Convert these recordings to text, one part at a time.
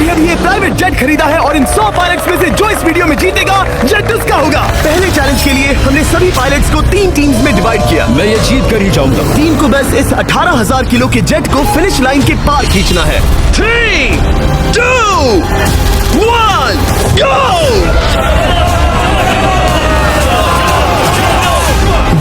अभी ये private jet खरीदा है और इन 100 पायलट्स में से जो इस वीडियो में जीतेगा जेट उसका होगा। पहले चैलेंज के लिए हमने सभी पायलट्स को 3 टीम्स में डिवाइड किया। मैं ये जीत कर ही जाऊंगा। टीम को बस इस 18,000 किलो के जेट को फिनिश लाइन के पार खींचना है। 3, 2, 1, गो!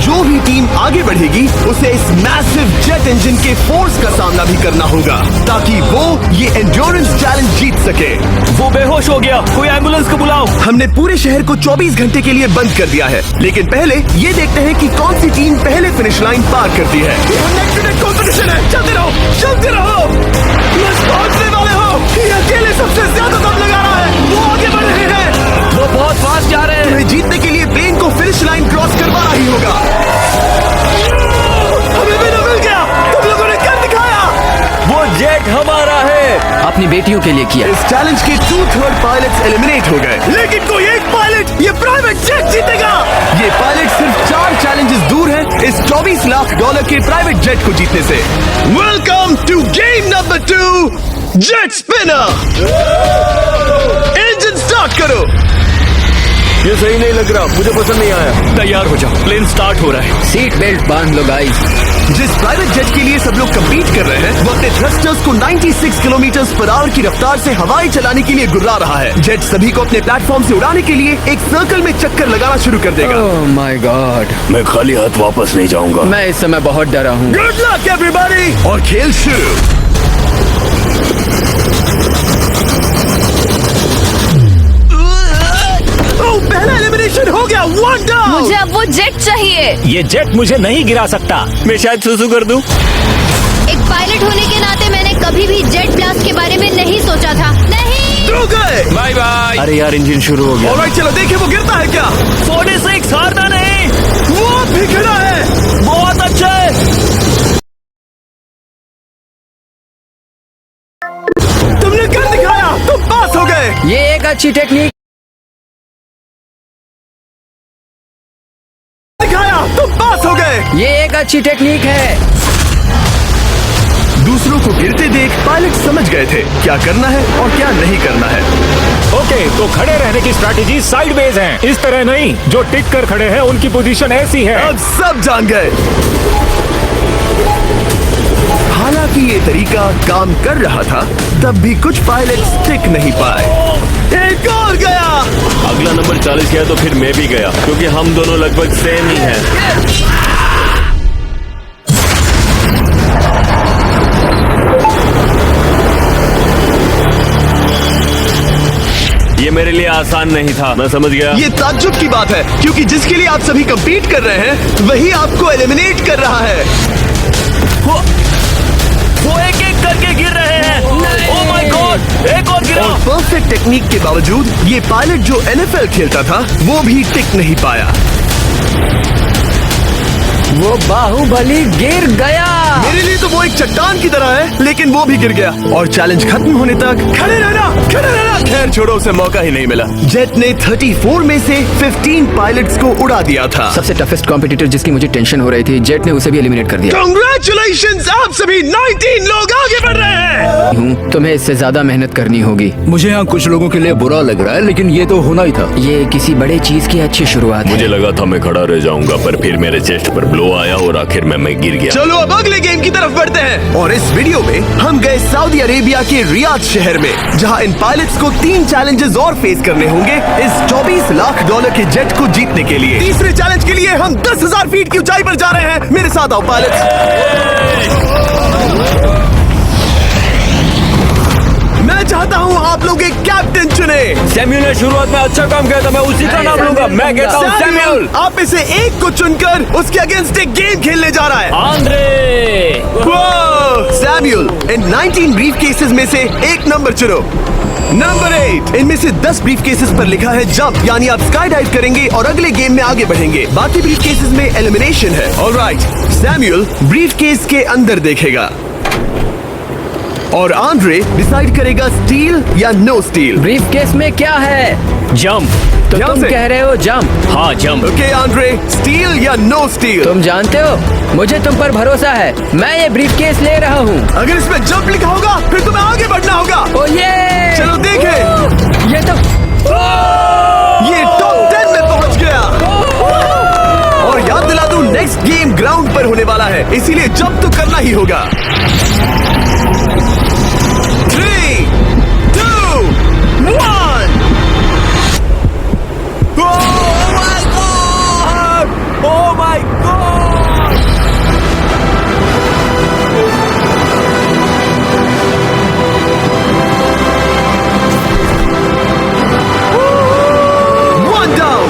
जो भी टीम आगे बढ़ेगी उसे इस मैसिव जेट इंजन के फोर्स का सामना भी करना होगा ताकि वो ये एंड्योरेंस चैलेंज जीत सके। वो बेहोश हो गया, कोई एम्बुलेंस को बुलाओ। हमने पूरे शहर को 24 घंटे के लिए बंद कर दिया है, लेकिन पहले ये देखते हैं कि कौन सी टीम पहले फिनिश लाइन पार करती है। कंपटीशन है, चलते रहो, चलते रहो। पहुंचने वाले हो। ये अकेले सबसे ज्यादा दम लगा रहा है, वो आगे बढ़ रहे हैं। वो बहुत फास्ट जा रहे हैं। तुम्हें जीतने के लिए प्लेन को फिनिश लाइन क्रॉस करवाना ही होगा। हमें भी मिल गया, तुम लोगों ने कर दिखाया। वो जेट हमारा है। अपनी बेटियों के लिए किया। इस चैलेंज के 2/3 पायलट्स एलिमिनेट हो गए, लेकिन कोई एक पायलट ये प्राइवेट जेट जीतेगा। ये पायलट सिर्फ 4 चैलेंजेस दूर है इस $24 लाख के प्राइवेट जेट को जीतने से। Welcome to game number 2, jet spinner. Engine start करो। ये सही नहीं लग रहा, मुझे पसंद नहीं आया। तैयार हो जाओ, प्लेन स्टार्ट हो रहा है। सीट बेल्ट बांध लो गाइस। जिस प्राइवेट जेट के लिए सब लोग कम्पीट कर रहे हैं वो अपने थ्रस्टर्स को 96 किलोमीटर पर आवर की रफ्तार से हवाई चलाने के लिए गुर्रा रहा है। जेट सभी को अपने प्लेटफॉर्म से उड़ाने के लिए एक सर्कल में चक्कर लगाना शुरू कर देगा। ओह माय गॉड, मैं खाली हाथ वापस नहीं जाऊंगा। मैं इस समय बहुत डरा हूँ। गुड लक एवरीबॉडी, और खेल शुरू। पहला एलिमिनेशन हो गया, 1 डाउन। मुझे अब वो जेट चाहिए। ये जेट मुझे नहीं गिरा सकता। मैं शायद सुसु कर दूं। एक पायलट होने के नाते मैंने कभी भी जेट ब्लास्ट के बारे में नहीं सोचा था। नहीं। रुक गए। Bye bye. अरे यार, इंजन शुरू हो गया। ऑलराइट, चलो देखें वो गिरता है क्या। 46 हारना नहीं। वो भी खड़ा है, बहुत अच्छा है। तुमने कर दिखाया, तुम पास हो गए। ये एक अच्छी टेक्निक। तुम पास हो गए। ये एक अच्छी टेक्निक है। दूसरों को गिरते देख पायलट समझ गए थे क्या करना है और क्या नहीं करना है। ओके, तो खड़े रहने की स्ट्रैटेजी साइडवेज है, इस तरह नहीं। जो टिक कर खड़े हैं उनकी पोजीशन ऐसी है। अब सब जान गए। हालांकि ये तरीका काम कर रहा था, तब भी कुछ पायलट टिक नहीं पाए। एक और गया। अगला नंबर 40 गया तो फिर मैं भी गया, क्योंकि हम दोनों लगभग सेम ही हैं। ये मेरे लिए आसान नहीं था, मैं समझ गया। ये ताज्जुब की बात है, क्योंकि जिसके लिए आप सभी कंपीट कर रहे हैं वही आपको एलिमिनेट कर रहा है। वो एक एक करके गिर रहे हैं। ओह माय गॉड, एक और गिरा। और परफेक्ट टेक्निक के बावजूद ये पायलट जो NFL खेलता था वो भी टिक नहीं पाया। वो बाहुबली गिर गया। मेरे लिए तो वो एक चट्टान की तरह है, लेकिन वो भी गिर गया। और चैलेंज खत्म होने तक खड़े रहना। खैर छोड़ो, उसे मौका ही नहीं मिला। जेट ने 34 में से 15 पायलट्स को उड़ा दिया था। सबसे टफेस्ट कॉम्पिटिटर जिसकी मुझे टेंशन हो रही थी, जेट ने उसे भी एलिमिनेट कर दिया। कांग्रेचुलेशंस, आप सभी 19 लोग आगे बढ़ रहे हैं। तुम्हें इससे ज्यादा मेहनत करनी होगी। मुझे यहाँ कुछ लोगों के लिए बुरा लग रहा है, लेकिन ये तो होना ही था। ये किसी बड़े चीज की अच्छी शुरुआत है। मुझे लगा था मैं खड़ा रह जाऊंगा, पर फिर मेरे चेस्ट पर ब्लो आया और आखिर में मैं गिर गया। चलो अब अगले गेम की तरफ बढ़ते हैं। और इस वीडियो में हम गए सऊदी अरेबिया के रियाद शहर में, जहां इन पायलट्स को 3 चैलेंजेस और फेस करने होंगे इस $24 लाख के जेट को जीतने के लिए। तीसरे चैलेंज के लिए हम 10,000 फीट की ऊंचाई पर जा रहे हैं। मेरे साथ आओ पायलट्स। मैं चाहता हूँ आप लोग एक कैप्टन चुने। सैम्यूल ने शुरुआत में अच्छा काम किया था, मैं उसी का नाम लूंगा। मैं कहता हूँ सैम्यूल। आप में से एक को चुनकर उसके अगेंस्ट एक गेम खेलने जा रहा है। आंद्रे। सैम्यूल, इन 19 ब्रीफ केसेस में से एक नंबर चुनो। नंबर 8। इनमें से 10 ब्रीफ केसेस पर लिखा है जंप, यानी आप स्काई डाइव करेंगे और अगले गेम में आगे बढ़ेंगे। बाकी ब्रीफ केसेस में एलिमिनेशन है। ऑलराइट, सैम्यूल ब्रीफ केस के अंदर देखेगा और आंद्रे डिसाइड करेगा स्टील या नो स्टील। ब्रीफ केस में क्या है? जंप। तो ध्यान तुम से। कह रहे हो जंप? हाँ, जंप। ओके आंद्रे, स्टील या नो स्टील? तुम जानते हो, मुझे तुम पर भरोसा है। मैं ये ब्रीफ केस ले रहा हूँ। अगर इसमें जंप लिखा होगा फिर तुम्हें आगे बढ़ना होगा। ओ ये चलो है, इसीलिए जंप तो करना ही होगा। 3, 2, 1। ओह माय गॉड!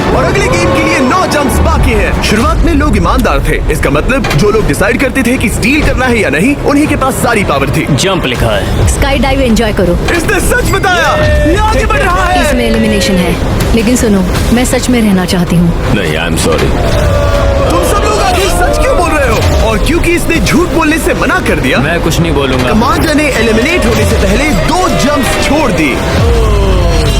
और अगले गेम के लिए 9 जंप्स बाकी हैं। शुरुआत में लोग ईमानदार थे, इसका मतलब जो लोग डिसाइड करते थे कि स्टील करना है या नहीं, उन्हीं के पास सारी पावर थी। जंप लिखा है। स्काई डाइव एंजॉय करो। इसने सच बताया, ये आगे बढ़ रहा है। इसमें एलिमिनेशन है, लेकिन सुनो, मैं सच में रहना चाहती हूँ। नहीं, आई एम सॉरी। तुम सब लोग आखिर सच क्यों बोल रहे हो? और क्योंकि इसने झूठ बोलने से मना कर दिया, मैं कुछ नहीं बोलूंगा। कमांडर ने एलिमिनेट होने से पहले 2 जंप्स छोड़ दी।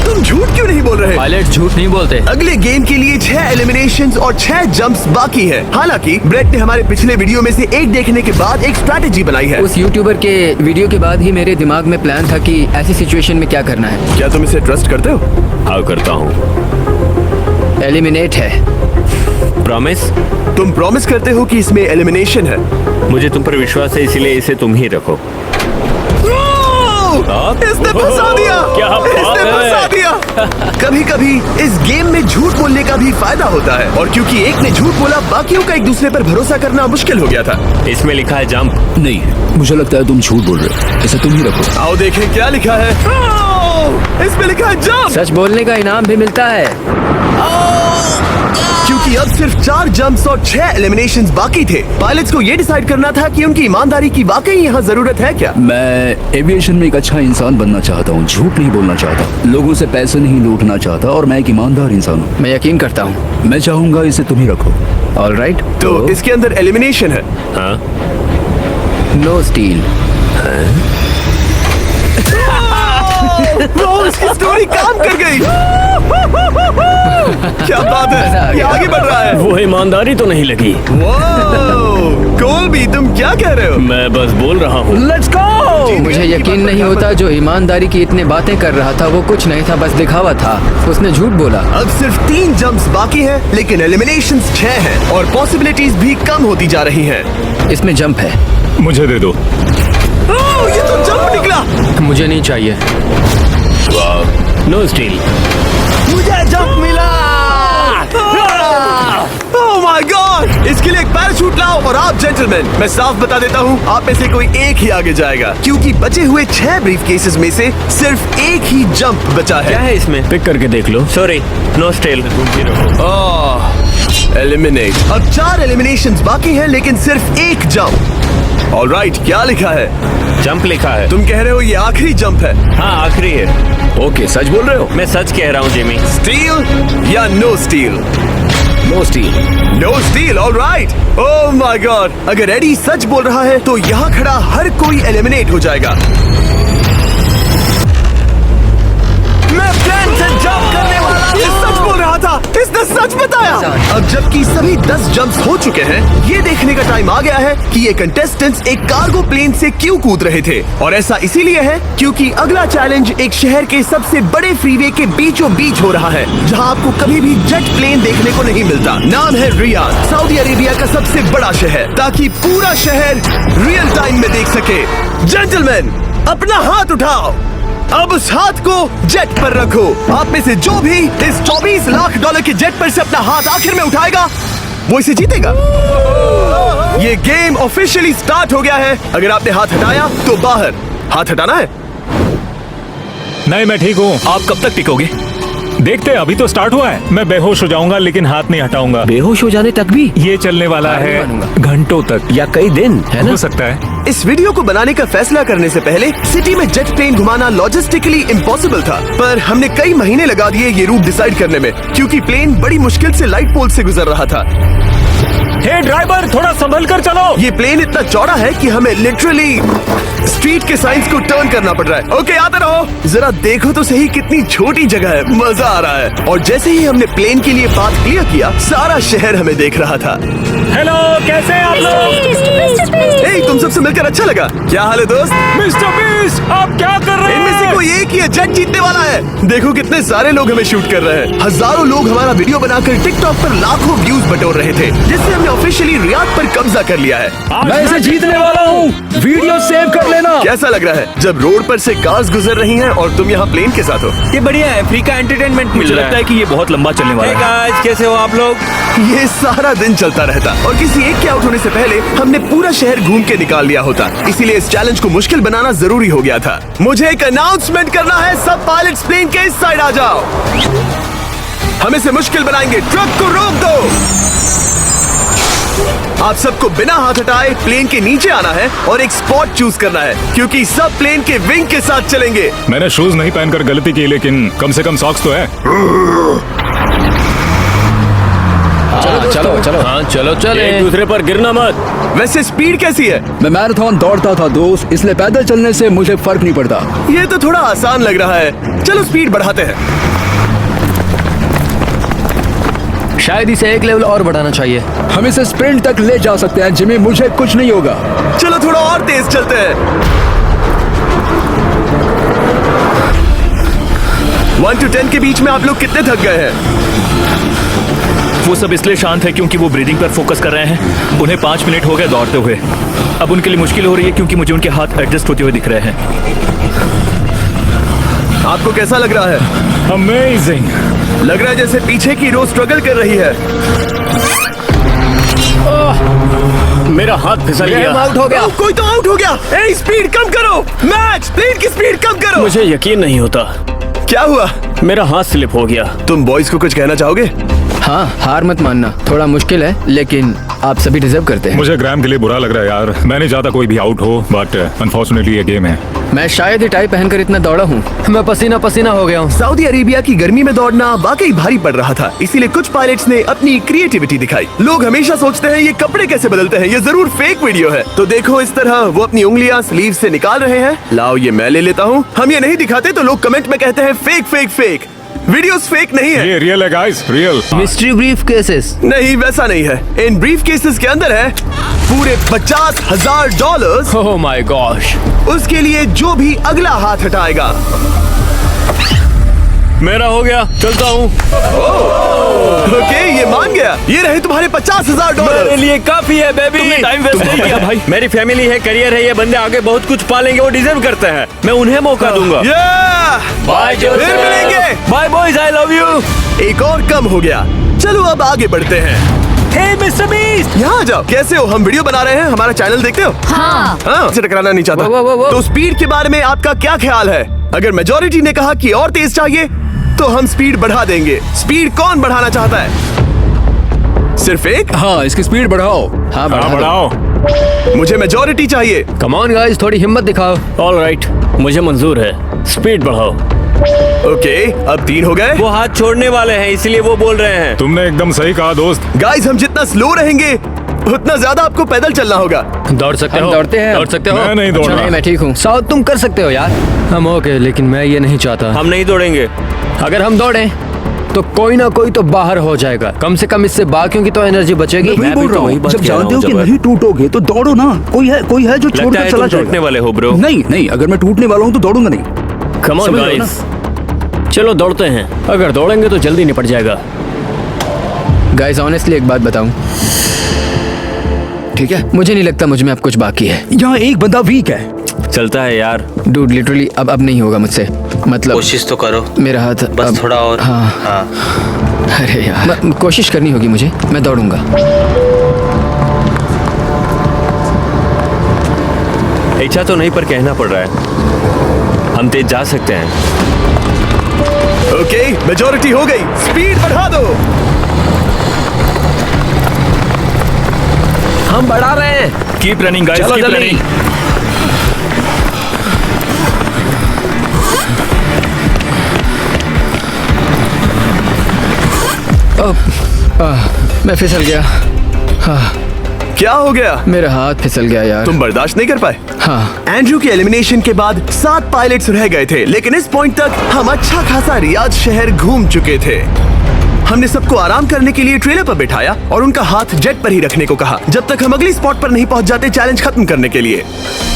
तुम झूठ क्यों नहीं बोल रहे? पायलट झूठ नहीं बोलते। अगले गेम के लिए 6 एलिमिनेशंस और 6 जंप्स बाकी हैं। हालांकि ब्रेट ने हमारे पिछले वीडियो में से एक देखने के बाद एक स्ट्रैटेजी बनाई है। उस यूट्यूबर के वीडियो के बाद ही मेरे दिमाग में प्लान था कि ऐसी सिचुएशन में क्या करना है। क्या तुम इसे ट्रस्ट करते हो? हाँ, करता हूँ। एलिमिनेट है। प्रॉमिस? तुम प्रॉमिस करते हो कि इसमें एलिमिनेशन है? मुझे तुम पर विश्वास है, इसलिए इसे तुम ही रखो। इसने फंसा दिया। क्या बात इसने है? फंसा दिया। कभी कभी इस गेम में झूठ बोलने का भी फायदा होता है, और क्योंकि एक ने झूठ बोला, बाकियों का एक दूसरे पर भरोसा करना मुश्किल हो गया था। इसमें लिखा है जंप। नहीं, मुझे लगता है तुम झूठ बोल रहे हो। इसे तुम ही रखो। आओ देखें क्या लिखा है। इसमें लिखा है जंप। सच बोलने का इनाम भी मिलता है। क्योंकि अब सिर्फ 4 जंप्स और 6 एलिमिनेशंस बाकी थे, पायलट्स को ये डिसाइड करना था कि उनकी ईमानदारी की वाकई यहाँ जरूरत है क्या। मैं एविएशन में एक अच्छा इंसान बनना चाहता हूँ, झूठ नहीं बोलना चाहता, लोगों से पैसे नहीं लूटना चाहता, और मैं एक ईमानदार इंसान हूँ। मैं यकीन करता हूँ। मैं चाहूंगा इसे तुम ही रखो। ऑल राइट, तो इसके अंदर एलिमिनेशन है। हाँ, नो स्टील। इसकी स्टोरी काम कर गई। क्या बात है, ये आगे बढ़ रहा है। वो ईमानदारी तो नहीं लगी। कोलबी, तुम क्या कह रहे हो? मैं बस बोल रहा हूँ। Let's go. मुझे यकीन नहीं होता जो ईमानदारी की इतने बातें कर रहा था वो कुछ नहीं था, बस दिखावा था। उसने झूठ बोला। अब सिर्फ 3 जंप्स बाकी हैं, लेकिन एलिमिनेशंस 6 हैं और पॉसिबिलिटीज भी कम होती जा रही हैं। इसमें जंप है। मुझे दे दो। ये तो जंप निकला। मुझे नहीं चाहिए। No steel. मुझे जंप मिला। ओह माय गॉड! इसके लिए एक पैराशूट लाओ। और आप जेंटलमैन, मैं साफ बता देता हूँ, आप में से कोई एक ही आगे जाएगा, क्योंकि बचे हुए 6 ब्रीफ केसेस में से सिर्फ एक ही जंप बचा क्या है। है इसमें? पिक करके देख लो। Sorry, no steel. एलिमिनेट। अब 4 एलिमिनेशंस बाकी हैं, लेकिन सिर्फ एक जंप। ऑलराइट, क्या लिखा है? जंप लिखा है। तुम कह रहे हो ये आखिरी जंप है? हाँ, आखिरी है। ओके, सच बोल रहे हो? मैं सच कह रहा हूँ जिमी। स्टील या no steal? No steal. No steal. Alright. Oh my God, अगर एडी सच बोल रहा है तो यहाँ खड़ा हर कोई एलिमिनेट हो जाएगा। मैं प्लेन से जंप करने वाला था। ये सच बोल रहा था, इसने सच बताया। अब जबकि सभी 10 जंप्स हो चुके हैं, ये देखने का टाइम आ गया है कि ये कंटेस्टेंट्स एक कार्गो प्लेन से क्यों कूद रहे थे। और ऐसा इसीलिए है क्योंकि अगला चैलेंज एक शहर के सबसे बड़े फ्रीवे के बीचों बीच हो रहा है, जहां आपको कभी भी जेट प्लेन देखने को नहीं मिलता। नाम है रियाद, सऊदी अरेबिया का सबसे बड़ा शहर, ताकि पूरा शहर रियल टाइम में देख सके। जेंटलमैन, अपना हाथ उठाओ। अब उस हाथ को जेट पर रखो। आप में से जो भी इस 24 लाख डॉलर के जेट पर से अपना हाथ आखिर में उठाएगा, वो इसे जीतेगा। ये गेम ऑफिशियली स्टार्ट हो गया है। अगर आपने हाथ हटाया तो बाहर। हाथ हटाना है। नहीं, मैं ठीक हूँ। आप कब तक टिकोगे? देखते हैं, अभी तो स्टार्ट हुआ है। मैं बेहोश हो जाऊंगा लेकिन हाथ नहीं हटाऊंगा। बेहोश हो जाने तक भी? ये चलने वाला हार नहीं है मानूंगा। घंटों तक या कई दिन, है ना? हो सकता है। इस वीडियो को बनाने का फैसला करने से पहले सिटी में जेट प्लेन घुमाना लॉजिस्टिकली इम्पॉसिबल था, पर हमने कई महीने लगा दिए ये रूट डिसाइड करने में, क्योंकि प्लेन बड़ी मुश्किल से लाइट पोल से गुजर रहा था। हे ड्राइवर, थोड़ा संभल कर चलो। ये प्लेन इतना चौड़ा है कि हमें लिटरली स्ट्रीट के साइंस को टर्न करना पड़ रहा है। ओके, आते रहो। जरा देखो तो सही कितनी छोटी जगह है, मजा आ रहा है। और जैसे ही हमने प्लेन के लिए पाथ क्लियर किया, सारा शहर हमें देख रहा था। हेलो, कैसे हैं आप लोग? ए, तुम सबसे मिलकर अच्छा लगा। क्या हाल है दोस्त? मिस्टर बीस्ट, आप क्या कर रहे इनमें से हैं? कोई एक ही जेट जीतने वाला है। देखो कितने सारे लोग हमें शूट कर रहे हैं। हजारों लोग हमारा वीडियो बनाकर टिकटॉक पर लाखों व्यूज बटोर रहे थे, जिससे हमने ऑफिशियली रियाद पर कब्जा कर लिया है। आज मैं इसे जीतने वाला हूँ। वीडियो सेव कर लेना। कैसा लग रहा है जब रोड पर से कार्स गुजर रही हैं और तुम यहाँ प्लेन के साथ हो? ये बढ़िया है, फ्री का एंटरटेनमेंट मुझे लगता है कि ये बहुत लंबा चलने वाला है। गाइस, कैसे हो आप लोग? ये सारा दिन चलता रहता और किसी एक के आउट होने से पहले हमने पूरा शहर घूम के निकाल लिया होता। इसीलिए इस चैलेंज को मुश्किल बनाना जरूरी हो गया था। मुझे एक अनाउंसमेंट करना है, सब पायलट्स प्लेन के इस साइड आ जाओ। हम इसे मुश्किल बनाएंगे, ट्रक को रोक दो। आप सबको बिना हाथ हटाए प्लेन के नीचे आना है और एक स्पॉट चूज करना है, क्योंकि सब प्लेन के विंग के साथ चलेंगे। मैंने शूज नहीं पहनकर गलती की, लेकिन कम से कम सॉक्स तो है। चलो हाँ चलो चले, एक दूसरे पर गिरना मत। वैसे स्पीड कैसी है? मैं मैराथन दौड़ता था दोस्त, इसलिए पैदल चलने से मुझे फर्क नहीं पड़ता। ये तो थोड़ा आसान लग रहा है। चलो स्पीड बढ़ाते हैं। शायद इसे एक लेवल और बढ़ाना चाहिए। हम इसे स्प्रिंट तक ले जा सकते हैं जिमी, मुझे कुछ नहीं होगा। चलो थोड़ा और तेज चलते हैं। 1 to 10 के बीच में आप लोग कितने थक गए हैं? वो सब इसलिए शांत है क्योंकि वो ब्रीदिंग पर फोकस कर रहे हैं। उन्हें 5 मिनट हो गए दौड़ते हुए। अब उनके लिए मुश्किल हो रही है क्योंकि मुझे उनके हाथ एडजस्ट होते हुए दिख रहे हैं। आपको कैसा लग रहा है? अमेजिंग। लग रहा है जैसे पीछे की रो स्ट्रगल कर रही है। मेरा हाथ फिसल गया। आउट हो गया। कोई तो आउट हो गया। ए, स्पीड कम करो। मैच प्लेन की स्पीड कम करो। मुझे यकीन नहीं होता, क्या हुआ? मेरा हाथ स्लिप हो गया। तुम बॉयज को कुछ कहना चाहोगे? हाँ, हार मत मानना। थोड़ा मुश्किल है, लेकिन आप सभी डिजर्व करते हैं। मुझे ग्राम के लिए बुरा लग रहा है यार। मैं नहीं चाहता कोई भी आउट हो, बट अनफॉर्चुनेटली ये गेम है। मैं शायद ही टाई पहनकर इतना दौड़ा हूँ। मैं पसीना पसीना हो गया हूँ। सऊदी अरेबिया की गर्मी में दौड़ना वाकई भारी पड़ रहा था, इसीलिए कुछ पायलट्स ने अपनी क्रिएटिविटी दिखाई। लोग हमेशा सोचते हैं ये कपड़े कैसे बदलते हैं, ये जरूर फेक वीडियो है। तो देखो इस तरह वो अपनी उंगलियां स्लीव से निकाल रहे हैं। लाओ ये मैं ले लेता हूँ। हम ये नहीं दिखाते तो लोग कमेंट में कहते हैं fake fake fake. Videos fake नहीं है। ये रियल है guys, real. Mystery brief cases. नहीं, वैसा नहीं है। इन ब्रीफ केसेस के अंदर है पूरे $50,000। ओह माय गॉश, उसके लिए जो भी अगला हाथ हटाएगा। मेरा हो गया, चलता हूँ। ओके, ये मान गया। ये रहे तुम्हारे मेरे $50,000। लिए काफी है बेबी। तुमने टाइम वेस्ट नहीं किया भाई। मेरी फैमिली है, करियर है, ये बंदे आगे बहुत कुछ पालेंगे, वो डिजर्व करते हैं। मैं उन्हें मौका दूंगा। बाय, फिर मिलेंगे। Bye boys, I love you. एक और कम हो गया। चलो अब आगे बढ़ते हैं। हे मिस्टर बीस्ट, यहाँ आ जाओ। कैसे हो? हम वीडियो बना रहे हैं, हमारा चैनल देखते हो? हाँ, से टकराना नहीं चाहता। वो। तो स्पीड के बारे में आपका क्या ख्याल है? अगर मेजोरिटी ने कहा कि और तेज चाहिए तो हम स्पीड बढ़ा देंगे। स्पीड कौन बढ़ाना चाहता है? सिर्फ एक? हाँ, इसकी स्पीड बढ़ाओ। हाँ, हाँ, बढ़ा दो। बढ़ाओ। मुझे मेजोरिटी चाहिए। कम ऑन गाइस, थोड़ी हिम्मत दिखाओ। ऑल राइट, मुझे मंजूर है। स्पीड बढ़ाओ। ओके, अब 3 हो गए। वो हाथ छोड़ने वाले हैं, इसलिए वो बोल रहे हैं। तुमने एकदम सही कहा दोस्त। गाइस, हम जितना स्लो रहेंगे उतना ज्यादा आपको पैदल चलना होगा। दौड़ सकते हम हो? दौड़ते हैं। दौड़ सकते हो? मैं नहीं दौड़ अच्छा, रहा। नहीं, मैं ठीक हूँ। साउथ तुम कर सकते हो यार। हम ओके, लेकिन मैं ये नहीं चाहता। हम नहीं दौड़ेंगे। अगर हम दौड़े तो कोई ना कोई तो बाहर हो जाएगा। कम से कम इससे बाकियों की तो एनर्जी बचेगी। वही मैं भी बोल तो रहा वही हूँ, बात जब कह रहा जानते हो हूँ, कि जबर। नहीं टूटोगे तो दौड़ो ना। कोई है जो लगता छोड़कर है चला तुम टूटने जाएगा। वाले हो ब्रो। नहीं, अगर मैं टूटने वाला हूँ तो दौड़ूंगा नहीं। कम ऑन समझ रहे हो गाइस, चलो दौड़ते हैं। अगर दौड़ेंगे तो जल्दी निपट जाएगा। गाइस, ऑनेस्टली एक बात बताऊं, ठीक है? मुझे नहीं लगता मुझ में अब कुछ बाकी है। यहाँ एक बंदा वीक है। चलता है यार, डूड, लिटरली अब नहीं होगा मुझसे। मतलब कोशिश तो करो, मेरा हाथ बस अब, थोड़ा और। हाँ। अरे यार, कोशिश करनी होगी मुझे। मैं दौड़ूंगा। इच्छा तो नहीं पर कहना पड़ रहा है। हम तेज जा सकते हैं। ओके, मेजोरिटी हो गई। स्पीड बढ़ा दो। हम बढ़ा रहे हैं। कीप रनिंग गाइस, चलो कीप जल्दी। रनिंग। मैं फिसल गया। क्या हो गया? मेरा हाथ फिसल गया यार। तुम बर्दाश्त नहीं कर पाए? हाँ। एंड्रू के एलिमिनेशन के बाद 7 पायलट्स रह गए थे, लेकिन इस पॉइंट तक हम अच्छा खासा रियाद शहर घूम चुके थे। हमने सबको आराम करने के लिए ट्रेलर पर बिठाया और उनका हाथ जेट पर ही रखने को कहा जब तक हम अगली स्पॉट पर नहीं पहुंच जाते चैलेंज खत्म करने के लिए।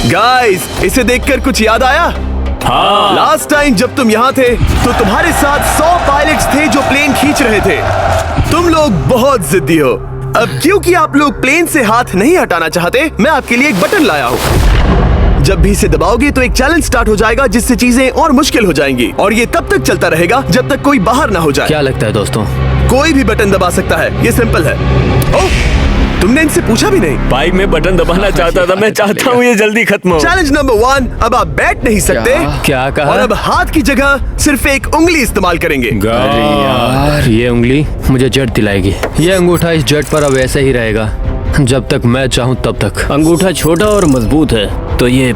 गाइस, इसे देखकर कुछ याद आया? हाँ। लास्ट टाइम जब तुम यहाँ थे तो तुम्हारे साथ 100 पायलट्स थे जो प्लेन खींच रहे थे। तुम लोग बहुत जिद्दी हो। अब क्योंकि आप लोग प्लेन से हाथ नहीं हटाना चाहते, मैं आपके लिए एक बटन लाया हूँ। जब भी इसे दबाओगे तो एक चैलेंज स्टार्ट हो जाएगा जिससे चीजें और मुश्किल हो जाएंगी और ये तब तक चलता रहेगा जब तक कोई बाहर ना हो जाए। क्या लगता है दोस्तों? कोई भी बटन दबा सकता है, ये सिंपल है। ओह, तुमने इनसे पूछा भी नहीं। भाई मैं बटन दबाना चाहता था, मैं चाहता हूँ ये जल्दी खत्म हो। चैलेंज नंबर 1, अब आप बैठ नहीं सकते। क्या कहा? और अब हाथ की जगह सिर्फ एक उंगली इस्तेमाल करेंगे। अरे यार, ये उंगली मुझे जट दिलाएगी। ये अंगूठा इस जट पर अब ऐसे ही रहेगा जब तक मैं चाहूँ तब तक। अंगूठा छोटा और मजबूत है तो ये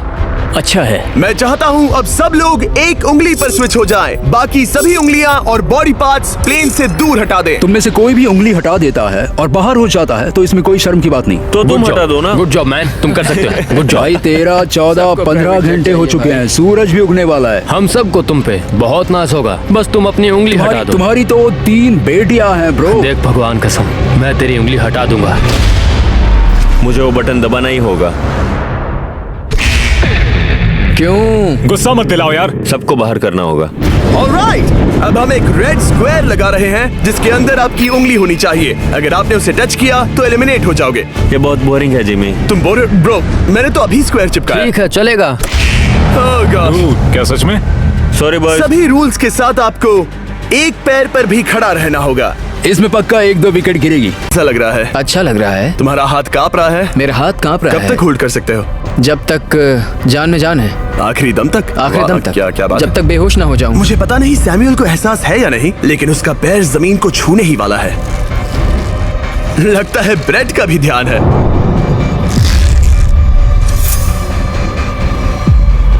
अच्छा है। मैं चाहता हूँ अब सब लोग एक उंगली पर स्विच हो जाएं। बाकी सभी उंगलियां और बॉडी पार्ट्स प्लेन से दूर हटा दें। तुम में से कोई भी उंगली हटा देता है और बाहर हो जाता है तो इसमें कोई शर्म की बात नहीं। तो तुम हटा दो ना। गुड जॉब मैन, तुम कर सकते हो। गुड जॉब भाई। 13, 14, 15 घंटे हो चुके हैं। सूरज भी उगने वाला है। हम सबको तुम पे बहुत नाज होगा, बस तुम अपनी उंगली हटा दो। तुम्हारी तो 3 बेटियां हैं ब्रो। देख भगवान कसम, मैं तेरी उंगली हटा दूंगा। मुझे वो बटन दबाना ही होगा। क्यों? गुस्सा मत दिलाओ यार। सबको बाहर करना होगा। ऑलराइट, अब हम एक रेड स्क्वायर लगा रहे हैं जिसके अंदर आपकी उंगली होनी चाहिए। अगर आपने उसे टच किया तो एलिमिनेट हो जाओगे। ये बहुत बोरिंग है जिमी। तुम ब्रो, मैंने तो अभी स्क्वायर चिपकाया। ठीक है, चलेगा। Oh God। क्या सच में? Sorry boy. सभी रूल्स के साथ आपको एक पैर पर भी खड़ा रहना होगा। इसमें पक्का 1-2 विकेट गिरेगी। ऐसा लग रहा है। अच्छा लग रहा है। तुम्हारा हाथ कांप रहा है। मेरा हाथ कांप रहा है। कब तक होल्ड कर सकते हो? जब तक जान में जान है। आखिरी दम तक? आखिरी दम वाह, तक। क्या बात जब है। तक बेहोश ना हो जाऊं। मुझे पता नहीं सैमुअल को एहसास है या नहीं, लेकिन उसका पैर जमीन को छूने ही वाला है। लगता है ब्रेड का भी ध्यान है।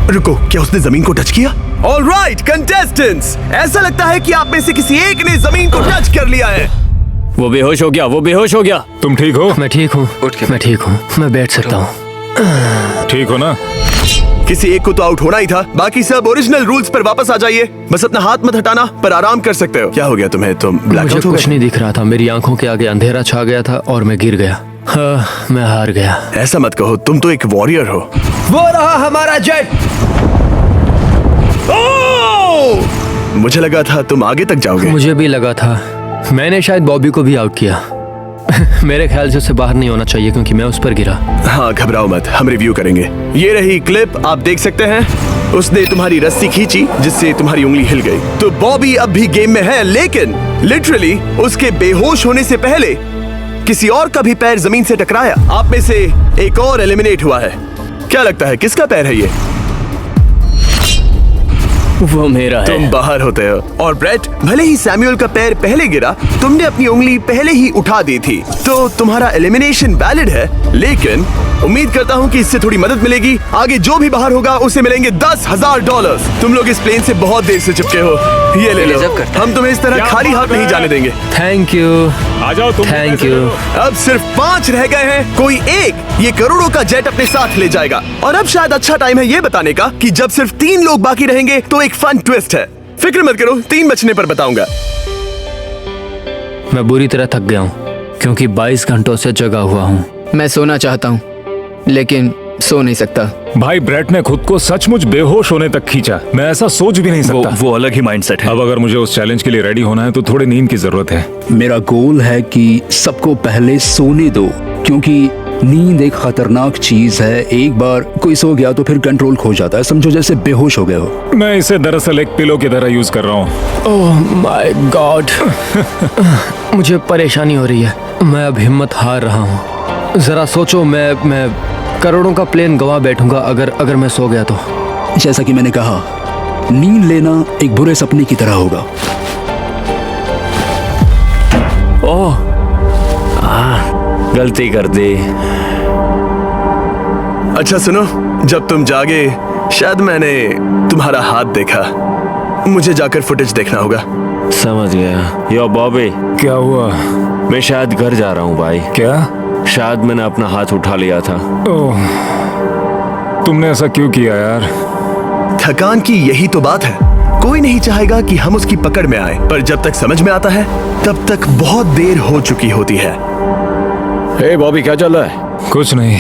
रुको, क्या उसने जमीन को टच किया? ऑलराइट कंटेस्टेंट्स, ऐसा लगता है कि आप में से किसी एक ने जमीन को टच कर लिया है। वो बेहोश हो गया, वो बेहोश हो गया। तुम ठीक हो? मैं ठीक हूँ, मैं ठीक हूँ, मैं बैठ सकता हूँ। ठीक हो ना? किसी एक को तो आउट होना ही था। बाकी सब ओरिजिनल रूल्स पर वापस आ जाइए। बस अपना हाथ मत हटाना, पर आराम कर सकते हो। क्या हो गया तुम्हें? तुम मुझे ब्लैकआउट हो कुछ गए? नहीं दिख रहा था। मेरी आंखों के आगे अंधेरा छा गया था और मैं गिर गया। हाँ, मैं हार गया। ऐसा मत कहो, तुम तो एक वॉरियर हो। वो रहा हमारा जेट। मुझे लगा था तुम आगे तक जाओगे। मुझे भी लगा था। मैंने शायद बॉबी को भी आउट किया। मेरे ख्याल से उसे बाहर नहीं होना चाहिए क्योंकि मैं उस पर गिरा। हाँ, घबराओ मत, हम रिव्यू करेंगे। ये रही क्लिप, आप देख सकते हैं। उसने तुम्हारी रस्सी खींची जिससे तुम्हारी उंगली हिल गई। तो बॉबी अब भी गेम में है, लेकिन लिटरली उसके बेहोश होने से पहले किसी और का भी पैर जमीन से टकराया। आप में से एक और एलिमिनेट हुआ है। क्या लगता है किसका पैर है ये? वो मेरा है। तुम बाहर होते हो। और ब्रेट, भले ही सैमुअल का पैर पहले गिरा, तुमने अपनी उंगली पहले ही उठा दी थी, तो तुम्हारा एलिमिनेशन वैलिड है। लेकिन उम्मीद करता हूँ कि इससे थोड़ी मदद मिलेगी। आगे जो भी बाहर होगा उसे मिलेंगे $10,000। तुम लोग इस प्लेन से बहुत देर से चिपके हो, ये ले लो। हम तुम्हें इस तरह खाली हाथ नहीं जाने देंगे। Thank you. आ जाओ तुम। Thank you. अब सिर्फ 5 रह गए हैं। कोई एक ये करोड़ों का जेट अपने साथ ले जाएगा। और अब शायद अच्छा टाइम है ये बताने का कि जब सिर्फ 3 लोग बाकी रहेंगे तो एक फन ट्विस्ट है। फिक्र मत करो, 3 बचने पर बताऊंगा। मैं बुरी तरह थक गया हूँ क्योंकि 22 घंटों से जगा हुआ हूँ। मैं सोना चाहता हूँ लेकिन सो नहीं सकता। भाई ब्रेट ने खुद को सचमुच बेहोश होने तक खींचा। मैं ऐसा सोच भी नहीं सकता। वो अलग ही माइंडसेट है। अब अगर मुझे उस चैलेंज के लिए रेडी होना है तो थोड़ी नींद की जरूरत है। मेरा गोल है कि सबको पहले सोने दो, क्योंकि नींद एक खतरनाक चीज है। एक बार कोई सो गया तो फिर कंट्रोल खो जाता है। समझो जैसे बेहोश हो गए हो। मैं इसे दरअसल एक पिलो की तरह यूज कर रहा हूँ। ओह माय गॉड। मुझे परेशानी हो रही है। मैं अब हिम्मत हार रहा हूँ। जरा सोचो, मैं करोड़ों का प्लेन गवा बैठूंगा अगर मैं सो गया तो। जैसा कि मैंने कहा, नींद लेना एक बुरे सपने की तरह होगा। ओह, गलती कर दी। अच्छा सुनो, जब तुम जागे शायद मैंने तुम्हारा हाथ देखा। मुझे जाकर फुटेज देखना होगा। समझ गया। यो बॉबी, क्या हुआ? मैं शायद घर जा रहा हूँ भाई। क्या? शायद मैंने अपना हाथ उठा लिया था। ओह, तुमने ऐसा क्यों किया यार? थकान की यही तो बात है। कोई नहीं चाहेगा कि हम उसकी पकड़ में आए, पर जब तक समझ में आता है तब तक बहुत देर हो चुकी होती है। हे बॉबी, क्या चल रहा है? कुछ नहीं।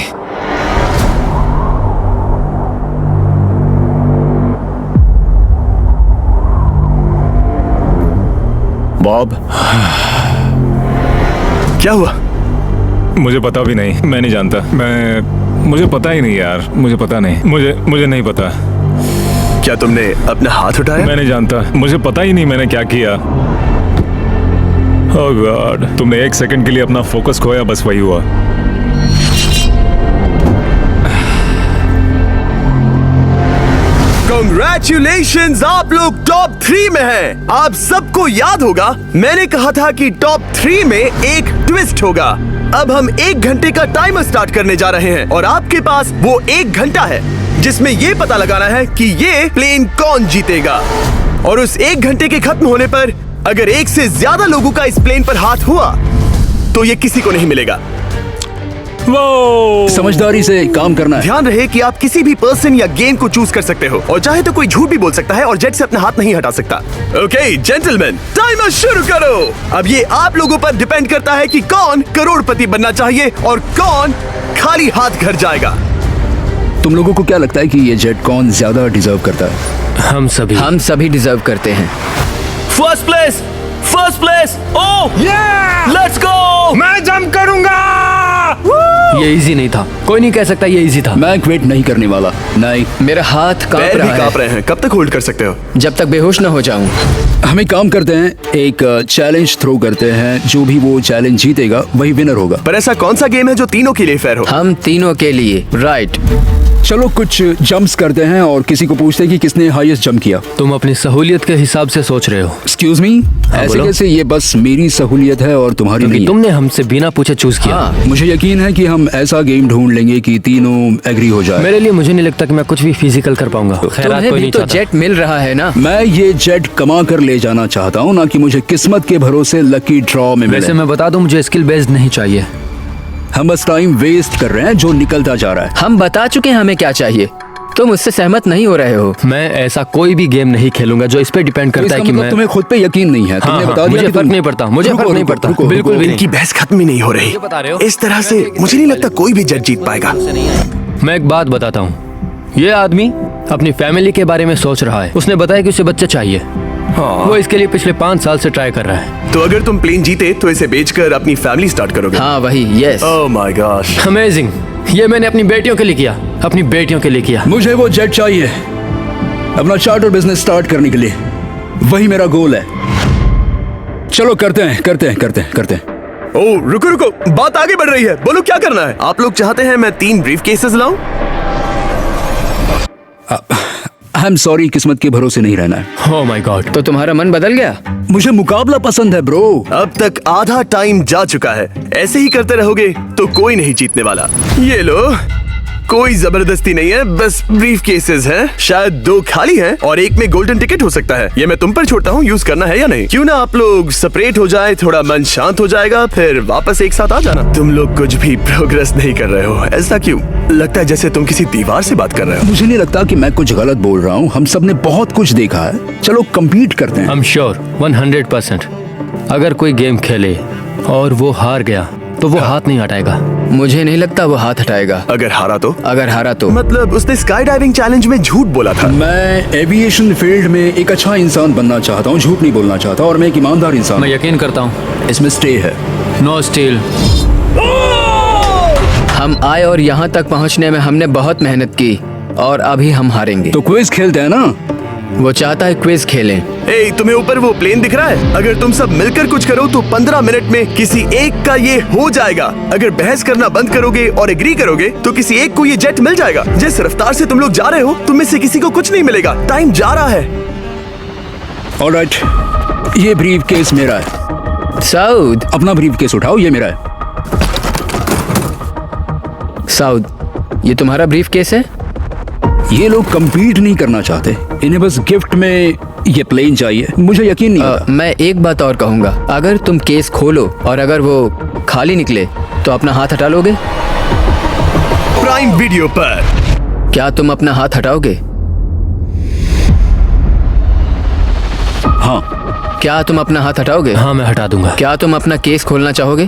बॉब, क्या हुआ? मुझे पता भी नहीं, मैं नहीं जानता। मुझे पता ही नहीं यार, मुझे पता नहीं, मुझे नहीं पता। क्या तुमने अपना हाथ उठाया? मैं नहीं जानता, मुझे पता ही नहीं मैंने क्या किया। ओह गॉड, तुमने 1 सेकंड के लिए अपना फोकस खोया, बस वही हुआ। Congratulations, आप लोग टॉप 3 में हैं। आप सबको याद होगा मैंने कहा था कि टॉप 3 में एक ट्विस्ट होगा। अब हम 1 घंटे का टाइमर स्टार्ट करने जा रहे हैं और आपके पास वो 1 घंटा है जिसमें ये पता लगाना है कि ये प्लेन कौन जीतेगा। और उस 1 घंटे के खत्म होने पर अगर 1 से ज्यादा लोगों का इस प्लेन पर हाथ हुआ तो ये किसी को नहीं मिलेगा। समझदारी से काम करना है। ध्यान रहे कि आप किसी भी पर्सन या गेम को चूज कर सकते हो और चाहे तो कोई झूठ भी बोल सकता है और जेट से अपना हाथ नहीं हटा सकता। ओके जेंटलमैन, टाइमर शुरू करो। अब ये आप लोगों पर डिपेंड करता है कि कौन करोड़पति बनना चाहिए और कौन खाली हाथ घर जाएगा। तुम लोगों को क्या लगता है कि ये जेट कौन ज्यादा डिजर्व करता है? हम सभी डिजर्व करते हैं। First place, oh let's go. मैं जंप करूंगा। ये इजी नहीं था, कोई नहीं कह सकता ये इजी था। मैं क्विट नहीं करने वाला। नहीं, मेरा हाथ कांप पैर भी रहा कांप है रहे हैं। कब तक होल्ड कर सकते हो? जब तक बेहोश न हो जाऊं। हम एक काम करते हैं, एक चैलेंज थ्रो करते हैं। जो भी वो चैलेंज जीतेगा वही विनर होगा। पर ऐसा कौन सा गेम है जो तीनों के लिए फेयर हो? हम तीनों के लिए, राइट। चलो कुछ जंप्स करते हैं और किसी को पूछते हैं कि किसने हाईएस्ट जंप किया। तुम अपनी सहूलियत के हिसाब से सोच रहे हो। एक्सक्यूज मी, ऐसे बोलो। कैसे? ये बस मेरी सहूलियत है और तुम्हारी क्योंकि नहीं है। तुमने हमसे बिना पूछे चूज किया। हाँ, मुझे यकीन है कि हम ऐसा गेम ढूंढ लेंगे कि तीनों एग्री हो जाए। मेरे लिए मुझे नहीं लगता कि मैं कुछ भी फिजिकल कर पाऊंगा। खैरात तुम्हें कोई भी नहीं तो चाहता। जेट मिल रहा है ना। मैं ये जेट कमा कर ले जाना चाहता हूँ, ना कि मुझे किस्मत के भरोसे लकी ड्रॉ में वैसे मिले। मैं बता दूं, मुझे स्किल बेस्ड नहीं चाहिए। हम बस टाइम वेस्ट कर रहे हैं जो निकलता जा रहा है। हम बता चुके हैं हमें क्या चाहिए। तुम उससे सहमत नहीं हो रहे हो। मैं ऐसा कोई भी गेम नहीं खेलूंगा जो इस पे डिपेंड तो करता है इसका कि मतलब मैं तुम्हें खुद पे यकीन नहीं है। तुमने हाँ, बता दिया मुझे कि फर्क तुम- नहीं पड़ता, मुझे रुको, फर्क नहीं रुको, पड़ता, रुको, बिल्कुल रुको। भी इनकी बहस खत्म ही नहीं हो रही। बता रहे हो? इस तरह से मुझे नहीं लगता कोई भी जज जीत पाएगा। मैं एक बात बताता हूँ। ये आदमी अपनी फैमिली के बारे में सोच रहा है। उसने बताया कि उसे बच्चे चाहिए। वो इसके लिए पिछले 5 साल से ट्राई कर रहा है। तो अगर तुम प्लेन जीते तो इसे बेचकर अपनी फैमिली स्टार्ट करोगे? हाँ वही, yes. Oh my gosh, amazing. ये मैंने अपनी बेटियों के लिए किया, अपनी बेटियों के लिए किया। मुझे वो जेट चाहिए अपना चार्टर बिजनेस स्टार्ट करने के लिए। वही मेरा गोल है। चलो करते हैं। ओह रुको, बात आगे बढ़ रही है। बोलो क्या करना है? आप लोग चाहते हैं मैं 3 ब्रीफ केसेस लाऊं? आई एम सॉरी, किस्मत के भरोसे नहीं रहना है। ओह माय गॉड। तो तुम्हारा मन बदल गया? मुझे मुकाबला पसंद है ब्रो। अब तक आधा टाइम जा चुका है। ऐसे ही करते रहोगे तो कोई नहीं जीतने वाला। ये लो, कोई जबरदस्ती नहीं है, बस ब्रीफ केसेस हैं। शायद 2 खाली हैं और एक में गोल्डन टिकट हो सकता है। ये मैं तुम पर छोड़ता हूँ, यूज करना है या नहीं। क्यों ना आप लोग सेपरेट हो जाए, थोड़ा मन शांत हो जाएगा, फिर वापस एक साथ आ जाना। तुम लोग कुछ भी प्रोग्रेस नहीं कर रहे हो। ऐसा क्यों? लगता है जैसे तुम किसी दीवार से बात कर रहे हो। मुझे नहीं लगता कि मैं कुछ गलत बोल रहा हूँ। हम सब ने बहुत कुछ देखा है। चलो compete करते हैं। I'm sure 100% अगर कोई गेम खेले और वो हार गया तो वो हाथ नहीं हटाएगा। मुझे नहीं लगता वो हाथ हटाएगा। अगर हारा तो? अगर हारा तो मतलब उसने स्काई डाइविंग चैलेंज में झूठ बोला था। मैं एविएशन फील्ड में एक अच्छा इंसान बनना चाहता हूँ, झूठ नहीं बोलना चाहता, और मैं एक ईमानदार इंसान मैं हूँ। यकीन करता हूँ। इसमें स्टे है। No steal. हम आए और यहाँ तक पहुँचने में हमने बहुत मेहनत की और अभी हम हारेंगे। तो क्विज खेलते हैं ना? वो चाहता है क्विज खेलें। ए, तुम्हें ऊपर वो प्लेन दिख रहा है? अगर तुम सब मिलकर कुछ करो तो 15 मिनट में किसी एक का ये हो जाएगा। अगर बहस करना बंद करोगे और एग्री करोगे तो किसी एक को ये जेट मिल जाएगा। जिस रफ्तार से तुम लोग जा रहे हो, तुम में से किसी को कुछ नहीं मिलेगा। टाइम जा रहा है। ऑलराइट, ये ब्रीफ केस मेरा है। साउद, अपना ब्रीफ केस उठाओ, ये मेरा है। साउद, ये तुम्हारा ब्रीफ केस है? ये लोग compete नहीं करना चाहते, इन्हें बस गिफ्ट में ये प्लेन चाहिए। मुझे यकीन नहीं होता। मैं एक बात और कहूँगा, अगर तुम केस खोलो और अगर वो खाली निकले तो अपना हाथ हटा लोगे? प्राइम वीडियो पर। क्या तुम अपना हाथ हटाओगे? हाँ, क्या तुम अपना हाथ हटाओगे? हाँ मैं हटा दूंगा। क्या तुम अपना केस खोलना चाहोगे?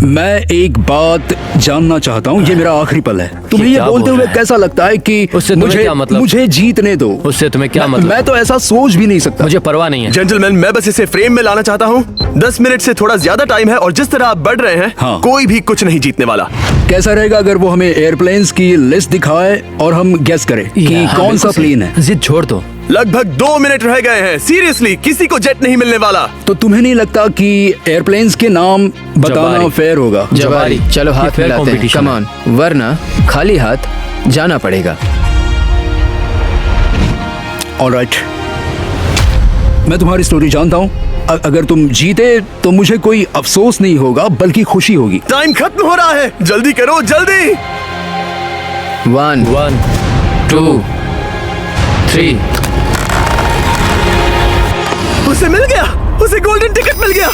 मैं एक बात जानना चाहता हूँ, ये मेरा आखिरी पल है। तुम्हें ये क्या बोलते बोल हुए रहा है? कैसा लगता है कि उससे तुम्हें क्या मतलब? मुझे जीतने दो? उससे तुम्हें क्या मैं- मतलब? मैं तो ऐसा सोच भी नहीं सकता। मुझे परवाह नहीं है। जेंटलमैन, मैं बस इसे फ्रेम में लाना चाहता हूँ। 10 मिनट से थोड़ा ज्यादा टाइम है और जिस तरह आप बढ़ रहे हैं, हाँ। कोई भी कुछ नहीं जीतने वाला। कैसा रहेगा अगर वो हमें एयरप्लेन्स की लिस्ट दिखाए और हम गेस करें कि हाँ, कौन सा बिल्कुल सही। प्लेन है? जिद छोड़ दो। लगभग 2 मिनट रह गए हैं। सीरियसली, किसी को जेट नहीं मिलने वाला। तो तुम्हें नहीं लगता कि एयरप्लेन्स के नाम बताना जवारी। फेयर होगा? जवारी, चलो ये हाथ fair मिलाते हैं। competition कम है। ऑन, वरना खाली हाथ जाना पड़ेगा। ऑलराइट, मैं तुम्हारी स्टोरी जानता हूँ। अगर तुम जीते तो मुझे कोई अफसोस नहीं होगा बल्कि खुशी होगी। टाइम खत्म हो रहा है, जल्दी करो, जल्दी। 1 1 2 3 उसे मिल गया, उसे गोल्डन टिकट मिल गया,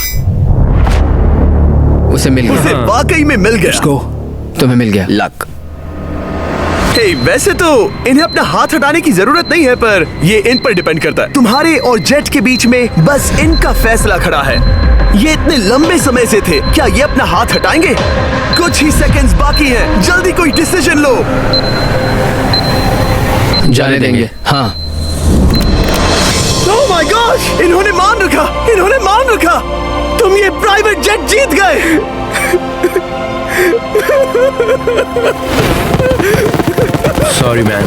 उसे मिल गया। उसे वाकई में मिल गया। इसको तुम्हें मिल गया। लक। हे, वैसे तो इन्हें अपना हाथ हटाने की जरूरत नहीं है, पर ये इन पर डिपेंड करता है। तुम्हारे और जेट के बीच में बस इनका फैसला खड़ा है। ये इतने लंबे समय से थे, क्या ये अपना हाथ हटाएंगे? कुछ ही सेकंड्स बाकी हैं, जल्दी कोई डिसीजन लो। जाने देंगे। हाँ, ओह माय गॉश, इन्होंने मान रखा, इन्होंने मान रखा। तुम ये प्राइवेट जेट जीत गए। Sorry man.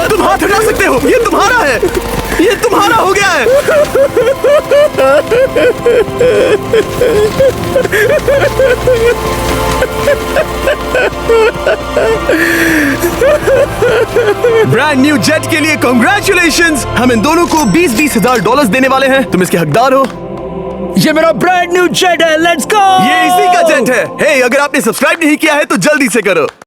तुम हाथ हटा सकते हो, ये तुम्हारा है, ये तुम्हारा हो गया है। ब्रांड न्यू जेट के लिए कांग्रेचुलेशंस। हम इन दोनों को 20-20 हजार डॉलर्स देने वाले हैं। तुम इसके हकदार हो। ये मेरा ब्रांड न्यू जेट है, लेट्स गो। ये इसी का जेट है। हे, अगर आपने सब्सक्राइब नहीं किया है तो जल्दी से करो।